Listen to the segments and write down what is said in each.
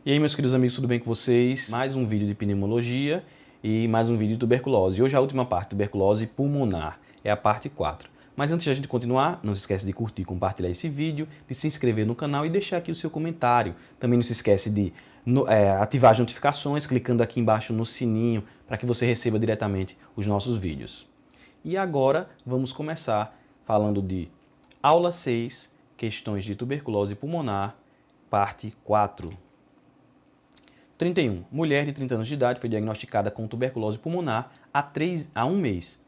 E aí, meus queridos amigos, tudo bem com vocês? Mais um vídeo de pneumologia e mais um vídeo de tuberculose. Hoje a última parte, tuberculose pulmonar, é a parte 4. Mas antes de a gente continuar, não se esquece de curtir e compartilhar esse vídeo, de se inscrever no canal e deixar aqui o seu comentário. Também não se esquece de ativar as notificações, clicando aqui embaixo no sininho, para que você receba diretamente os nossos vídeos. E agora vamos começar falando de aula 6, questões de tuberculose pulmonar, parte 4. 31. Mulher de 30 anos de idade foi diagnosticada com tuberculose pulmonar há um mês.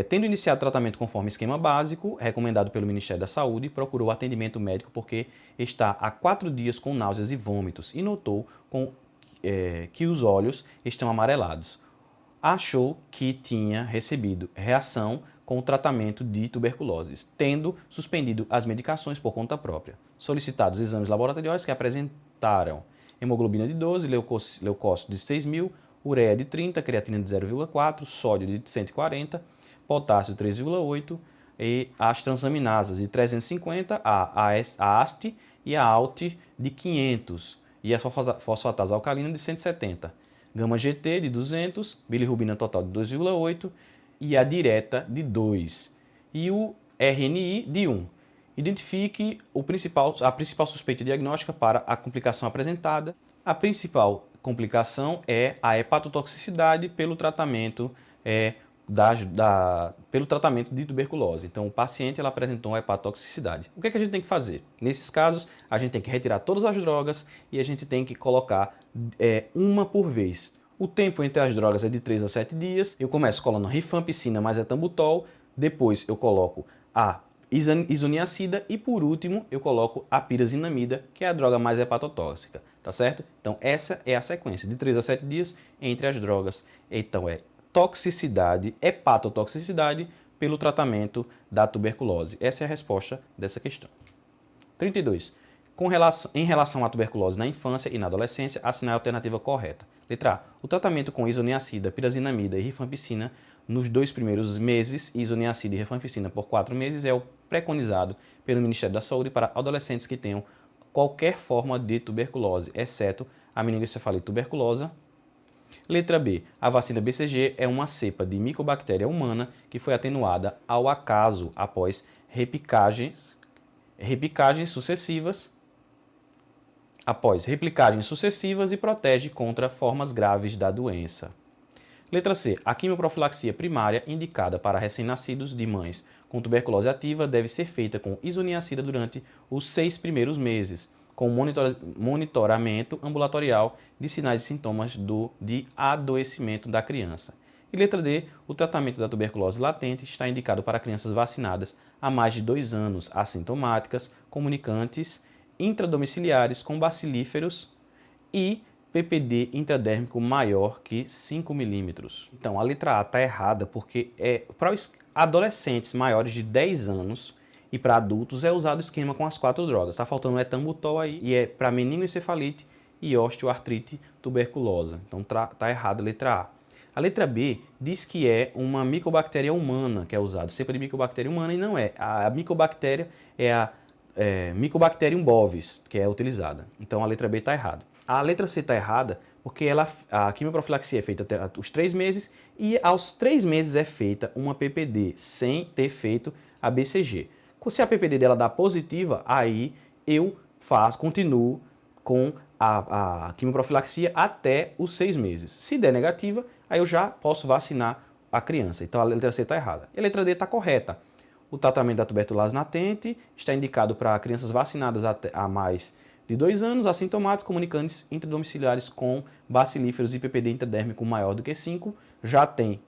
Tendo iniciado tratamento conforme esquema básico, recomendado pelo Ministério da Saúde, procurou atendimento médico porque está há 4 dias com náuseas e vômitos e notou que os olhos estão amarelados. Achou que tinha recebido reação com o tratamento de tuberculose, tendo suspendido as medicações por conta própria. Solicitados exames laboratoriais que apresentaram hemoglobina de 12, leucócito de 6.000, ureia de 30, creatina de 0,4, sódio de 140, potássio de 3,8 e as transaminasas de 350, a AST e a ALT de 500 e a fosfatase alcalina de 170, gama GT de 200, bilirrubina total de 2,8 e a direta de 2 e o RNI de 1. Identifique a principal suspeita diagnóstica para a complicação apresentada. A principal complicação é a hepatotoxicidade pelo tratamento de tuberculose. Então, o paciente apresentou uma hepatotoxicidade. O que a gente tem que fazer? Nesses casos, a gente tem que retirar todas as drogas e a gente tem que colocar uma por vez. O tempo entre as drogas é de 3 a 7 dias. Eu começo colocando rifampicina mais etambutol, depois eu coloco a isoniazida e por último eu coloco a pirazinamida, que é a droga mais hepatotóxica, tá certo? Então essa é a sequência de 3 a 7 dias entre as drogas. Então é toxicidade, hepatotoxicidade pelo tratamento da tuberculose. Essa é a resposta dessa questão. 32. Em relação à tuberculose na infância e na adolescência, assinale a alternativa correta. Letra A. O tratamento com isoniazida, pirazinamida e rifampicina nos 2 primeiros meses, isoniazida e rifampicina por 4 meses, é o preconizado pelo Ministério da Saúde para adolescentes que tenham qualquer forma de tuberculose, exceto a meningoencefalite tuberculosa. Letra B. A vacina BCG é uma cepa de micobactéria humana que foi atenuada ao acaso após replicagens sucessivas e protege contra formas graves da doença. Letra C. A quimioprofilaxia primária indicada para recém-nascidos de mães com tuberculose ativa deve ser feita com isoniazida durante os 6 primeiros meses, com monitoramento ambulatorial de sinais e sintomas de adoecimento da criança. E letra D. O tratamento da tuberculose latente está indicado para crianças vacinadas há mais de 2 anos, assintomáticas, comunicantes, intradomiciliares com bacilíferos e PPD intradérmico maior que 5 milímetros. Então, a letra A está errada porque para os adolescentes maiores de 10 anos e para adultos é usado o esquema com as 4 drogas. Está faltando o etambutol aí e é para meningoencefalite e osteoartrite tuberculosa. Então, está errada a letra A. A letra B diz que é uma micobactéria humana que é usada, cepa de micobactéria humana, e não é. A micobactéria é a Mycobacterium bovis, que é utilizada. Então, a letra B está errada. A letra C está errada porque a quimioprofilaxia é feita até os 3 meses e aos 3 meses é feita uma PPD, sem ter feito a BCG. Se a PPD dela dá positiva, aí eu continuo com a quimioprofilaxia até os 6 meses. Se der negativa, aí eu já posso vacinar a criança. Então a letra C está errada. E a letra D está correta. O tratamento da tuberculose latente está indicado para crianças vacinadas há mais de 2 anos, assintomáticos, comunicantes intradomiciliares com bacilíferos e PPD intradérmico maior do que 5. Já tem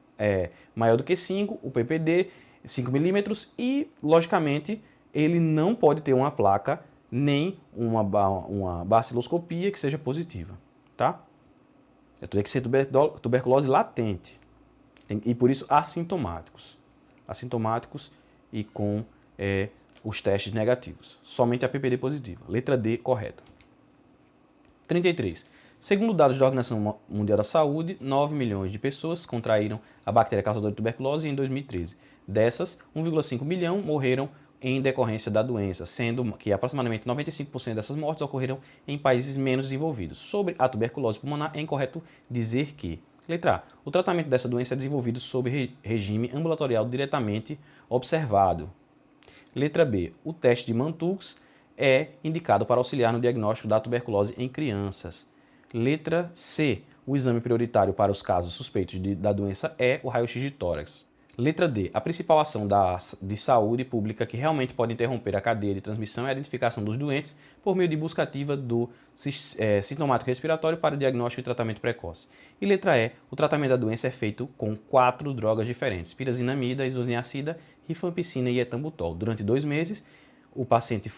maior do que 5, o PPD, 5 milímetros, e, logicamente, ele não pode ter uma placa nem uma baciloscopia que seja positiva, tá? Tem que ser tuberculose latente, e por isso assintomáticos e com os testes negativos. Somente a PPD positiva. Letra D correta. 33. Segundo dados da Organização Mundial da Saúde, 9 milhões de pessoas contraíram a bactéria causadora de tuberculose em 2013. Dessas, 1,5 milhão morreram em decorrência da doença, sendo que aproximadamente 95% dessas mortes ocorreram em países menos desenvolvidos. Sobre a tuberculose pulmonar, é incorreto dizer que: letra A. O tratamento dessa doença é desenvolvido sob regime ambulatorial diretamente observado. Letra B. O teste de Mantoux é indicado para auxiliar no diagnóstico da tuberculose em crianças. Letra C. O exame prioritário para os casos suspeitos da doença é o raio-x de tórax. Letra D. A principal ação de saúde pública que realmente pode interromper a cadeia de transmissão é a identificação dos doentes por meio de busca ativa do sintomático respiratório para o diagnóstico e tratamento precoce. E letra E. O tratamento da doença é feito com 4 drogas diferentes: pirazinamida, isoniazida, rifampicina e etambutol. Durante 2 meses, o paciente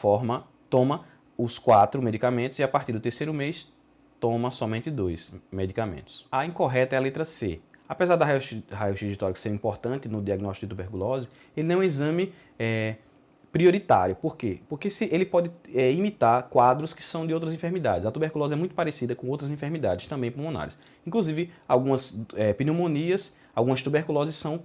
toma os 4 medicamentos e a partir do 3º mês toma somente 2 medicamentos. A incorreta é a letra C. Apesar da raio-x de tórax ser importante no diagnóstico de tuberculose, ele não é um exame prioritário. Por quê? Porque ele pode imitar quadros que são de outras enfermidades. A tuberculose é muito parecida com outras enfermidades, também pulmonares. Inclusive, algumas pneumonias, algumas tuberculoses são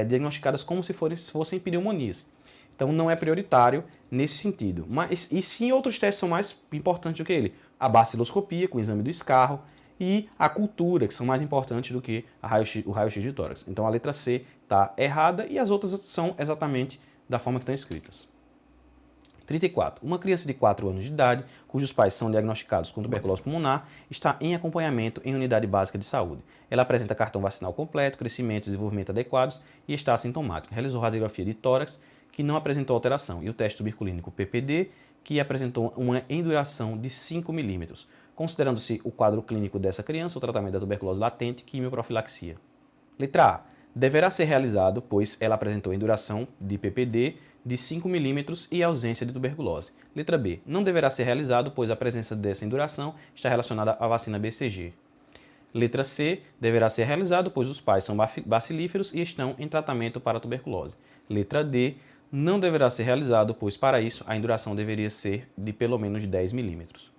diagnosticadas como se fossem pneumonias. Então, não é prioritário nesse sentido. E sim, outros testes são mais importantes do que ele. A baciloscopia, com o exame do escarro, e a cultura, que são mais importantes do que o raio-x de tórax. Então, a letra C está errada e as outras são exatamente da forma que estão escritas. 34. Uma criança de 4 anos de idade, cujos pais são diagnosticados com tuberculose pulmonar, está em acompanhamento em unidade básica de saúde. Ela apresenta cartão vacinal completo, crescimento e desenvolvimento adequados e está assintomática. Realizou radiografia de tórax, que não apresentou alteração, e o teste tuberculínico PPD, que apresentou uma enduração de 5 milímetros. Considerando-se o quadro clínico dessa criança, o tratamento da tuberculose latente, quimioprofilaxia. Letra A. Deverá ser realizado, pois ela apresentou enduração de PPD de 5 milímetros e ausência de tuberculose. Letra B. Não deverá ser realizado, pois a presença dessa enduração está relacionada à vacina BCG. Letra C. Deverá ser realizado, pois os pais são bacilíferos e estão em tratamento para a tuberculose. Letra D. Não deverá ser realizado, pois para isso a enduração deveria ser de pelo menos 10 milímetros.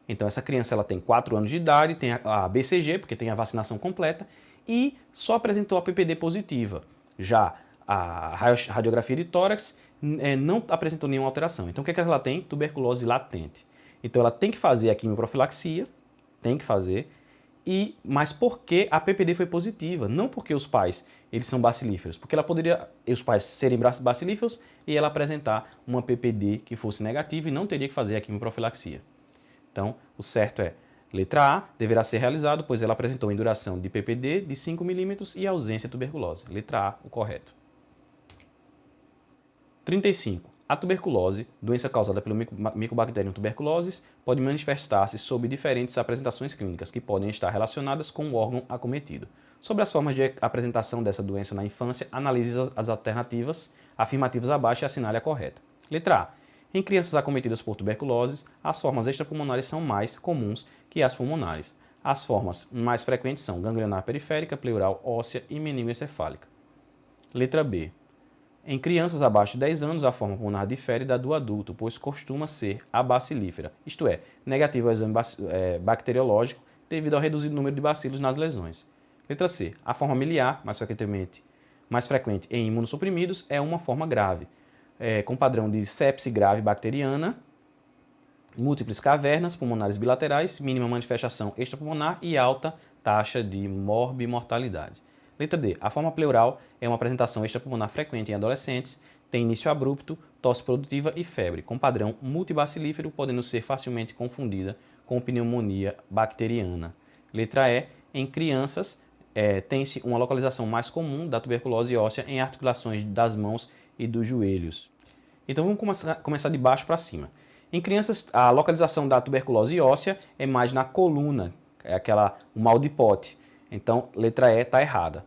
Então, essa criança ela tem 4 anos de idade, tem a BCG, porque tem a vacinação completa, e só apresentou a PPD positiva. Já a radiografia de tórax não apresentou nenhuma alteração. Então, o que é que ela tem? Tuberculose latente. Então, ela tem que fazer a quimioprofilaxia, tem que fazer, mas por que a PPD foi positiva? Não porque os pais eles são bacilíferos, porque ela poderia, os pais serem bacilíferos e ela apresentar uma PPD que fosse negativa e não teria que fazer a quimioprofilaxia. Então, o certo é, letra A, deverá ser realizado, pois ela apresentou enduração de PPD de 5 milímetros e ausência de tuberculose. Letra A, o correto. 35. A tuberculose, doença causada pelo Mycobacterium tuberculosis, pode manifestar-se sob diferentes apresentações clínicas, que podem estar relacionadas com o órgão acometido. Sobre as formas de apresentação dessa doença na infância, analise as alternativas afirmativas abaixo e assinale a correta. Letra A. Em crianças acometidas por tuberculose, as formas extrapulmonares são mais comuns que as pulmonares. As formas mais frequentes são ganglionar periférica, pleural óssea e meningoencefálica. Letra B. Em crianças abaixo de 10 anos, a forma pulmonar difere da do adulto, pois costuma ser abacilífera, isto é, negativa ao exame bacteriológico devido ao reduzido número de bacilos nas lesões. Letra C. A forma miliar, mais frequente em imunossuprimidos, é uma forma grave, com padrão de sepse grave bacteriana, múltiples cavernas pulmonares bilaterais, mínima manifestação extrapulmonar e alta taxa de morbimortalidade. Letra D. A forma pleural é uma apresentação extrapulmonar frequente em adolescentes, tem início abrupto, tosse produtiva e febre, com padrão multibacilífero, podendo ser facilmente confundida com pneumonia bacteriana. Letra E. Em crianças, tem-se uma localização mais comum da tuberculose óssea em articulações das mãos e dos joelhos. Então vamos começar de baixo para cima. Em crianças, a localização da tuberculose óssea é mais na coluna, o mal de Pote. Então, letra E está errada.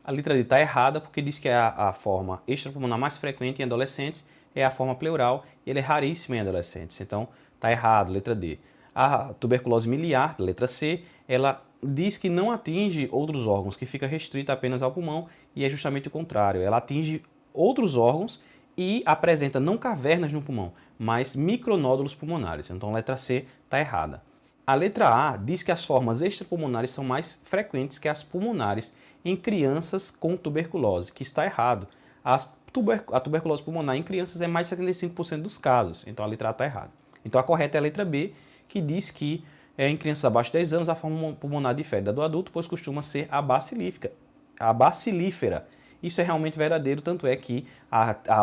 A letra D está errada porque diz que a forma extrapulmonar mais frequente em adolescentes é a forma pleural e ela é raríssima em adolescentes. Então, está errado, letra D. A tuberculose miliar, letra C, ela diz que não atinge outros órgãos, que fica restrita apenas ao pulmão, e é justamente o contrário. Ela atinge outros órgãos e apresenta não cavernas no pulmão, mas micronódulos pulmonares. Então, a letra C está errada. A letra A diz que as formas extrapulmonares são mais frequentes que as pulmonares em crianças com tuberculose, que está errado. As A tuberculose pulmonar em crianças é mais de 75% dos casos, então a letra A está errada. Então a correta é a letra B, que diz que em crianças abaixo de 10 anos a forma pulmonar difere da do adulto, pois costuma ser a bacilífera. Isso é realmente verdadeiro, tanto é que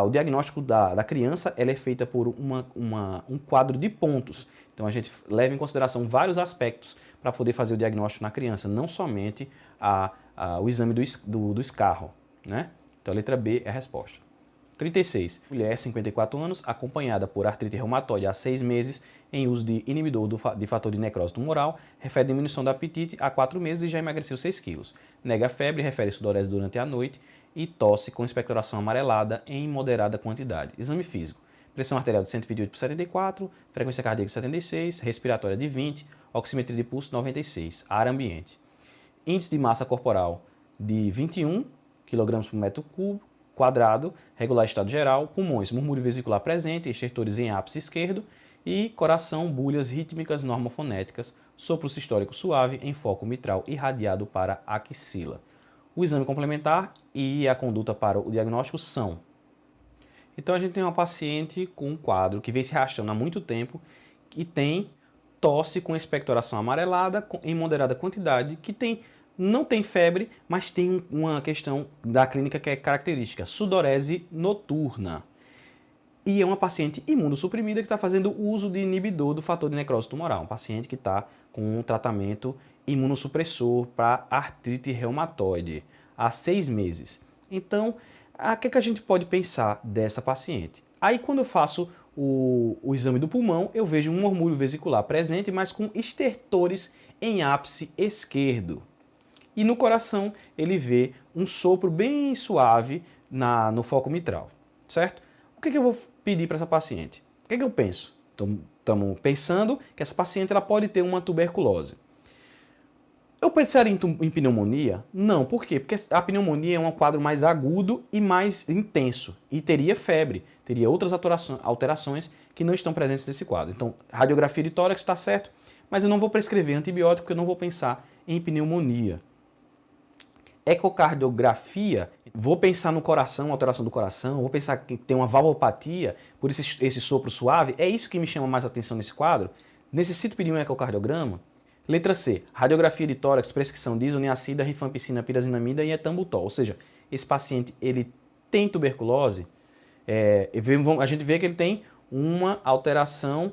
o diagnóstico da criança ela é feita por um quadro de pontos. Então a gente leva em consideração vários aspectos para poder fazer o diagnóstico na criança, não somente o exame do escarro, né? Então a letra B é a resposta. 36. Mulher, 54 anos, acompanhada por artrite reumatoide há 6 meses, em uso de inibidor de fator de necrose tumoral, refere diminuição do apetite há 4 meses e já emagreceu 6 quilos. Nega febre, refere sudorese durante a noite e tosse com expectoração amarelada em moderada quantidade. Exame físico. Pressão arterial de 128/74, frequência cardíaca de 76, respiratória de 20, oximetria de pulso 96, ar ambiente. Índice de massa corporal de 21 kg por metro quadrado, regular estado geral, pulmões, murmúrio vesicular presente, estertores em ápice esquerdo e coração, bulhas rítmicas normofonéticas, sopro sistólico suave em foco mitral irradiado para a axila. O exame complementar e a conduta para o diagnóstico são: então a gente tem uma paciente com um quadro que vem se arrastando há muito tempo e tem tosse com expectoração amarelada em moderada quantidade, que não tem febre, mas tem uma questão da clínica que é característica, sudorese noturna. E é uma paciente imunossuprimida que está fazendo uso de inibidor do fator de necrose tumoral, um paciente que está com um tratamento imunossupressor para artrite reumatoide há 6 meses. Então, o que a gente pode pensar dessa paciente? Aí quando eu faço o exame do pulmão, eu vejo um murmúrio vesicular presente, mas com estertores em ápice esquerdo. E no coração ele vê um sopro bem suave no foco mitral, certo? O que eu vou pedir para essa paciente? O que eu penso? Estamos pensando que essa paciente ela pode ter uma tuberculose. Eu pensaria em pneumonia? Não, por quê? Porque a pneumonia é um quadro mais agudo e mais intenso e teria febre, teria outras alterações que não estão presentes nesse quadro. Então, radiografia de tórax está certo, mas eu não vou prescrever antibiótico porque eu não vou pensar em pneumonia. Ecocardiografia, vou pensar no coração, alteração do coração, vou pensar que tem uma valvopatia por esse sopro suave, é isso que me chama mais atenção nesse quadro? Necessito pedir um ecocardiograma? Letra C, radiografia de tórax, prescrição de isoniazida, rifampicina, pirazinamida e etambutol, ou seja, esse paciente ele tem tuberculose, a gente vê que ele tem uma alteração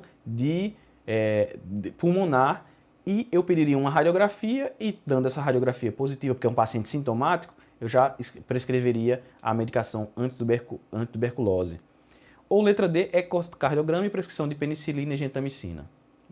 pulmonar, e eu pediria uma radiografia e, dando essa radiografia positiva, porque é um paciente sintomático, eu já prescreveria a medicação antituberculose. Ou letra D, ecocardiograma e prescrição de penicilina e gentamicina.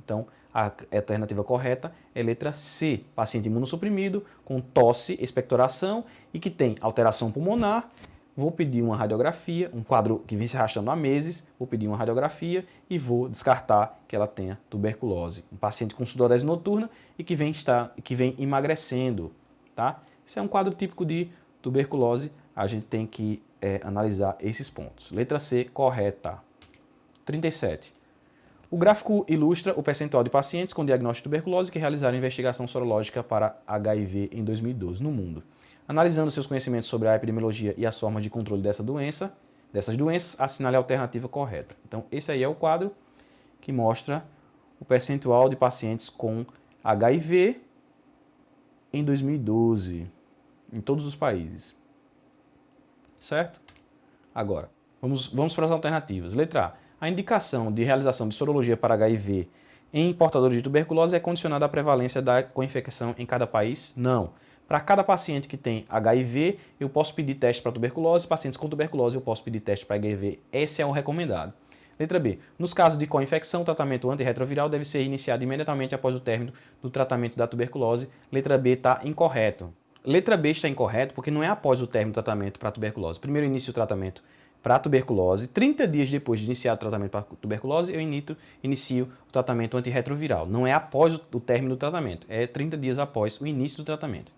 Então, a alternativa correta é letra C, paciente imunossuprimido, com tosse, expectoração e que tem alteração pulmonar. Vou pedir uma radiografia, um quadro que vem se arrastando há meses, vou pedir uma radiografia e vou descartar que ela tenha tuberculose. Um paciente com sudorese noturna e que vem emagrecendo, tá? Isso é um quadro típico de tuberculose, a gente tem que analisar esses pontos. Letra C, correta. 37. O gráfico ilustra o percentual de pacientes com diagnóstico de tuberculose que realizaram investigação sorológica para HIV em 2012 no mundo. Analisando seus conhecimentos sobre a epidemiologia e as formas de controle dessas doenças, assinale a alternativa correta. Então, esse aí é o quadro que mostra o percentual de pacientes com HIV em 2012, em todos os países. Certo? Agora, vamos para as alternativas. Letra A. A indicação de realização de sorologia para HIV em portadores de tuberculose é condicionada à prevalência da coinfecção em cada país? Não. Para cada paciente que tem HIV, eu posso pedir teste para tuberculose. Pacientes com tuberculose, eu posso pedir teste para HIV. Esse é o recomendado. Letra B. Nos casos de coinfecção, o tratamento antirretroviral deve ser iniciado imediatamente após o término do tratamento da tuberculose. Letra B está incorreto. Letra B está incorreto porque não é após o término do tratamento para tuberculose. Primeiro eu inicio o tratamento para tuberculose, 30 dias depois de iniciar o tratamento para tuberculose, eu inicio o tratamento antirretroviral. Não é após o término do tratamento, é 30 dias após o início do tratamento.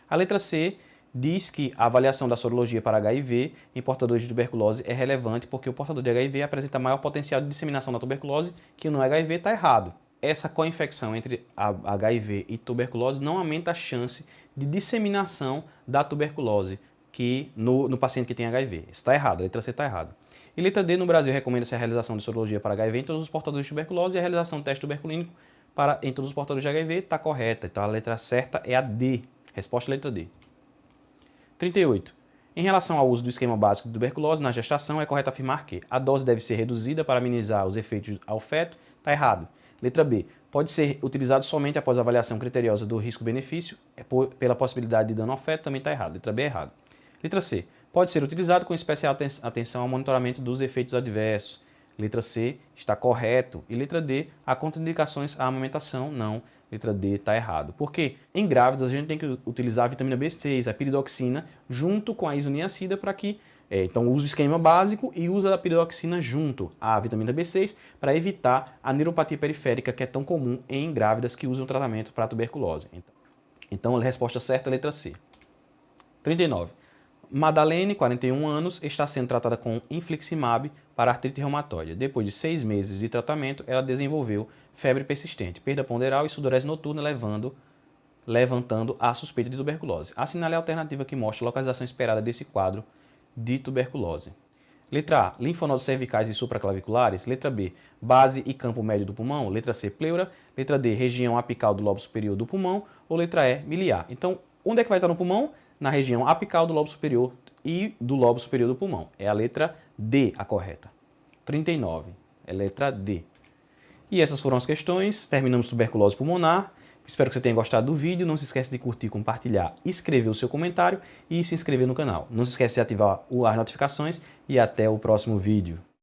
A letra C diz que a avaliação da sorologia para HIV em portadores de tuberculose é relevante porque o portador de HIV apresenta maior potencial de disseminação da tuberculose que no HIV está errado. Essa coinfecção entre HIV e tuberculose não aumenta a chance de disseminação da tuberculose. que no paciente que tem HIV. Está errado, a letra C está errada. E letra D, no Brasil, recomenda-se a realização de sorologia para HIV em todos os portadores de tuberculose e a realização de teste tuberculínico em todos os portadores de HIV está correta. Então a letra certa é a D. Resposta letra D. 38. Em relação ao uso do esquema básico de tuberculose na gestação, é correto afirmar que a dose deve ser reduzida para minimizar os efeitos ao feto. Está errado. Letra B. Pode ser utilizado somente após avaliação criteriosa do risco-benefício, pela possibilidade de dano ao feto. Também está errado. Letra B é errado. Letra C. Pode ser utilizado com especial atenção ao monitoramento dos efeitos adversos. Letra C está correto. E letra D, há contraindicações à amamentação. Não. Letra D está errado. Por quê? Em grávidas a gente tem que utilizar a vitamina B6, a piridoxina, junto com a isoniazida para que... então usa o esquema básico e usa a piridoxina junto à vitamina B6 para evitar a neuropatia periférica que é tão comum em grávidas que usam tratamento para tuberculose. Então a resposta certa é a letra C. 39. Madalene, 41 anos, está sendo tratada com infliximab para artrite reumatoide. Depois de 6 meses de tratamento, ela desenvolveu febre persistente, perda ponderal e sudorese noturna, levantando a suspeita de tuberculose. Assinale a alternativa que mostra a localização esperada desse quadro de tuberculose. Letra A, linfonodos cervicais e supraclaviculares. Letra B, base e campo médio do pulmão. Letra C, pleura. Letra D, região apical do lobo superior do pulmão. Ou letra E, miliar. Então, onde é que vai estar no pulmão? Na região apical do lobo superior e do lobo superior do pulmão. É a letra D a correta. 39. É letra D. E essas foram as questões. Terminamos tuberculose pulmonar. Espero que você tenha gostado do vídeo. Não se esqueça de curtir, compartilhar, escrever o seu comentário e se inscrever no canal. Não se esqueça de ativar as notificações e até o próximo vídeo.